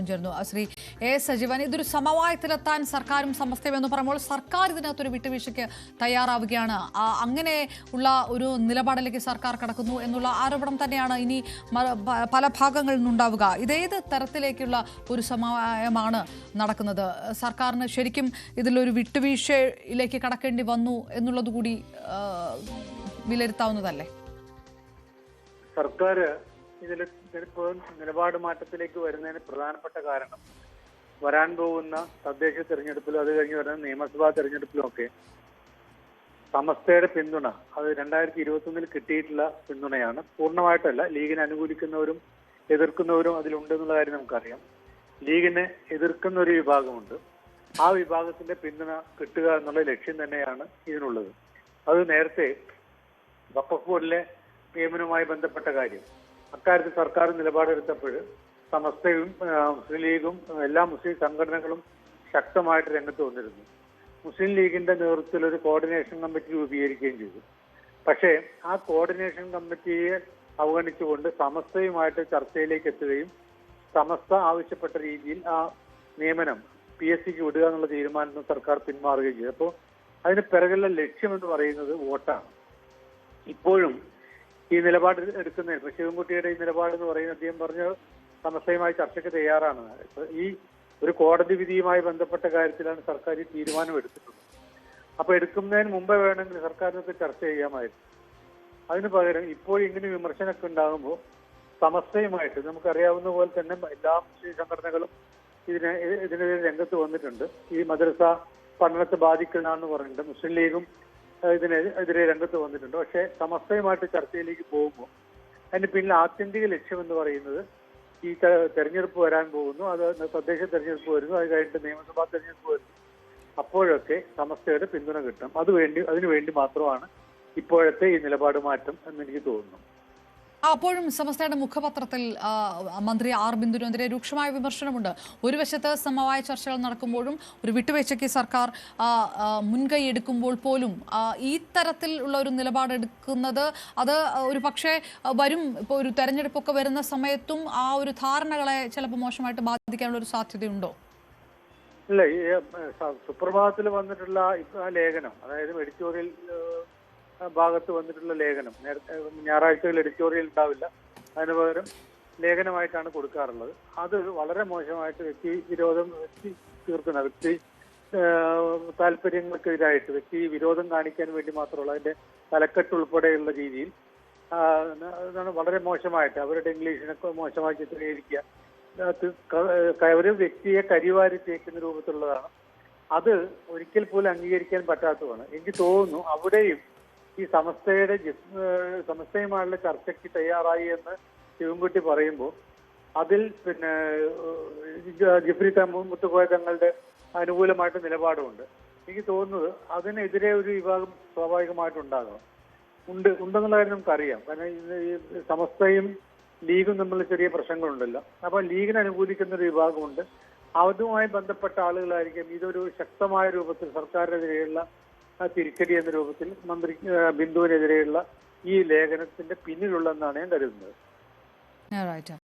ചേർന്നു. ശ്രീ എ സജീവൻ, ഇതൊരു സമവായത്തിലെത്താൻ സർക്കാരും സമസ്തയും എന്ന് പറയുമ്പോൾ സർക്കാർ ഇതിനകത്തൊരു വിട്ടുവീഴ്ചയ്ക്ക് തയ്യാറാവുകയാണ്. അങ്ങനെ ഉള്ള ഒരു നിലപാടിലേക്ക് സർക്കാർ കടക്കുന്നു എന്നുള്ള ആരോപണം തന്നെയാണ് ഇനി പല ഭാഗങ്ങളിൽ നിന്നുണ്ടാവുക. ഇതേത് തരത്തിലേക്കുള്ള ഒരു സമവായമാണ് നടക്കുന്നത്? സർക്കാരിന് ശരിക്കും ഇതിലൊരു വിട്ടുവീഴ്ചയിലേക്ക് കടക്കേണ്ടി വന്നു എന്നുള്ളത് കൂടി വിലയിരുത്താവുന്നതല്ലേ? സർക്കാർ ഇതിൽ നിലപാട് മാറ്റത്തിലേക്ക് വരുന്നതിന് പ്രധാനപ്പെട്ട കാരണം വരാൻ പോകുന്ന തദ്ദേശ തെരഞ്ഞെടുപ്പിലും അത് കഴിഞ്ഞ് വരുന്ന നിയമസഭാ തെരഞ്ഞെടുപ്പിലും ഒക്കെ സമസ്തയുടെ പിന്തുണ അത് 2021 കിട്ടിയിട്ടുള്ള പിന്തുണയാണ്. പൂർണ്ണമായിട്ടല്ല, ലീഗിനെ അനുകൂലിക്കുന്നവരും എതിർക്കുന്നവരും അതിലുണ്ടെന്നുള്ള കാര്യം നമുക്കറിയാം. ലീഗിനെ എതിർക്കുന്ന ഒരു വിഭാഗമുണ്ട്. ആ വിഭാഗത്തിന്റെ പിന്തുണ കിട്ടുക എന്നുള്ള ലക്ഷ്യം തന്നെയാണ് ഇതിനുള്ളത്. അത് നേരത്തെ വഖഫ് ബോർഡിലെ നിയമനവുമായി ബന്ധപ്പെട്ട കാര്യം, അക്കാര്യത്തിൽ സർക്കാർ നിലപാടെടുത്തപ്പോൾ സമസ്തയും മുസ്ലിം ലീഗും എല്ലാ മുസ്ലിം സംഘടനകളും ശക്തമായിട്ട് രംഗത്ത് വന്നിരുന്നു. മുസ്ലിം ലീഗിന്റെ നേതൃത്വത്തിൽ ഒരു കോർഡിനേഷൻ കമ്മിറ്റി രൂപീകരിക്കുകയും ചെയ്തു. പക്ഷേ ആ കോർഡിനേഷൻ കമ്മിറ്റിയെ അവഗണിച്ചുകൊണ്ട് സമസ്തയുമായിട്ട് ചർച്ചയിലേക്ക് എത്തുകയും സമസ്ത ആവശ്യപ്പെട്ട രീതിയിൽ ആ നിയമനം PSCക്ക് വിടുക എന്നുള്ള തീരുമാനത്തിൽ സർക്കാർ പിന്മാറുകയും ചെയ്തു. അപ്പോൾ അതിന് പിറകിലുള്ള ലക്ഷ്യം എന്ന് പറയുന്നത് വോട്ടാണ്. ഇപ്പോഴും ഈ നിലപാട് എടുക്കുന്ന ഇപ്പൊ ശിവൻകുട്ടിയുടെ ഈ നിലപാട് എന്ന് പറയുന്നത് അദ്ദേഹം പറഞ്ഞ സമസ്തയുമായി ചർച്ചയ്ക്ക് തയ്യാറാണ്. ഈ ഒരു കോടതി വിധിയുമായി ബന്ധപ്പെട്ട കാര്യത്തിലാണ് സർക്കാർ ഈ തീരുമാനം എടുത്തിട്ടുള്ളത്. അപ്പൊ എടുക്കുന്നതിന് മുമ്പേ വേണമെങ്കിൽ സർക്കാരിനൊക്കെ ചർച്ച ചെയ്യാമായിരുന്നു. അതിന് പകരം ഇപ്പോൾ ഇങ്ങനെ വിമർശനമൊക്കെ ഉണ്ടാകുമ്പോൾ സമസ്തയുമായിട്ട് നമുക്കറിയാവുന്ന പോലെ തന്നെ എല്ലാ മുസ്ലിം സംഘടനകളും ഇതിനെതിരെ രംഗത്ത് വന്നിട്ടുണ്ട്. ഈ മദ്രസ പഠനത്തെ ബാധിക്കണമെന്ന് പറഞ്ഞിട്ടുണ്ട്. മുസ്ലിം ലീഗും ഇതിനെതിരെ രംഗത്ത് വന്നിട്ടുണ്ട്. പക്ഷേ സമസ്തയുമായിട്ട് ചർച്ചയിലേക്ക് പോകുമ്പോൾ അതിന് പിന്നിൽ ആത്യന്തിക ലക്ഷ്യം എന്ന് പറയുന്നത് ഈ തെരഞ്ഞെടുപ്പ് വരാൻ പോകുന്നു, അത് തദ്ദേശ തെരഞ്ഞെടുപ്പ് വരുന്നു, അത് കഴിഞ്ഞിട്ട് നിയമസഭാ തെരഞ്ഞെടുപ്പ് വരുന്നു. അപ്പോഴൊക്കെ സമസ്തയുടെ പിന്തുണ കിട്ടണം. അതിനുവേണ്ടി മാത്രമാണ് ഇപ്പോഴത്തെ ഈ നിലപാട് മാറ്റം എന്ന് എനിക്ക് തോന്നുന്നു. അപ്പോഴും സമസ്തയുടെ മുഖപത്രത്തിൽ മന്ത്രി ആർ ബിന്ദുവിനെതിരെ രൂക്ഷമായ വിമർശനമുണ്ട്. ഒരു വശത്ത് സമവായ ചർച്ചകൾ നടക്കുമ്പോഴും ഒരു വിട്ടുവീഴ്ചയ്ക്ക് സർക്കാർ മുൻകൈ എടുക്കുമ്പോൾ പോലും ഈ തരത്തിൽ ഉള്ള ഒരു നിലപാടെടുക്കുന്നത് അത് ഒരു പക്ഷേ വരും ഇപ്പോൾ ഒരു തെരഞ്ഞെടുപ്പൊക്കെ വരുന്ന സമയത്തും ആ ഒരു ധാരണകളെ ചിലപ്പോൾ മോശമായിട്ട് ബാധിക്കാനുള്ള ഒരു സാധ്യതയുണ്ടോ? ഇല്ല, ഈ സുപ്രഭാതത്തിൽ വന്നിട്ടുള്ള ലേഖനം, അതായത് എഡിറ്റോറിയൽ ഭാഗത്ത് വന്നിട്ടുള്ള ലേഖനം, നേരത്തെ ഞായറാഴ്ചകളിൽ എഡിറ്റോറിയൽ ഉണ്ടാവില്ല, അതിന് പകരം ലേഖനമായിട്ടാണ് കൊടുക്കാറുള്ളത്. അത് വളരെ മോശമായിട്ട് വ്യക്തി തീർക്കുന്ന വ്യക്തി താല്പര്യങ്ങൾക്കെതിരായിട്ട് വ്യക്തി വിരോധം കാണിക്കാൻ വേണ്ടി മാത്രമുള്ള അതിന്റെ തലക്കെട്ട് ഉൾപ്പെടെയുള്ള രീതിയിൽ അതാണ് വളരെ മോശമായിട്ട് അവരുടെ ഇംഗ്ലീഷിനൊക്കെ മോശമാക്കി ചിത്രീകരിക്കുക, ഒരു വ്യക്തിയെ കരിവാരി തേക്കുന്ന രൂപത്തിലുള്ളതാണ്. അത് ഒരിക്കൽ പോലും അംഗീകരിക്കാൻ പറ്റാത്തതാണ്. എനിക്ക് തോന്നുന്നു അവിടെയും ഈ സമസ്തയുമായുള്ള ചർച്ചയ്ക്ക് തയ്യാറായി എന്ന് ശിവൻകുട്ടി പറയുമ്പോൾ അതിൽ പിന്നെ ജിഫ്രി മുത്തുക്കോയ തങ്ങളുടെ അനുകൂലമായിട്ട് നിലപാടുമുണ്ട്. എനിക്ക് തോന്നുന്നത് അതിനെതിരെ ഒരു വിഭാഗം സ്വാഭാവികമായിട്ടുണ്ടാകണം, ഉണ്ടെന്നുള്ള കാര്യം നമുക്കറിയാം. കാരണം ഈ സമസ്തയും ലീഗും തമ്മിൽ ചെറിയ പ്രശ്നങ്ങളുണ്ടല്ലോ. അപ്പൊ ലീഗിനെ അനുകൂലിക്കുന്ന ഒരു വിഭാഗമുണ്ട്. അതുമായി ബന്ധപ്പെട്ട ആളുകളായിരിക്കും ഇതൊരു ശക്തമായ രൂപത്തിൽ സർക്കാരിനെതിരെയുള്ള തിരിച്ചടി എന്ന രൂപത്തിൽ മന്ത്രി ബിന്ദുവിനെതിരെയുള്ള ഈ ലേഖനത്തിന്റെ പിന്നിലുള്ളതെന്നാണ് ഞാൻ കരുതുന്നത്.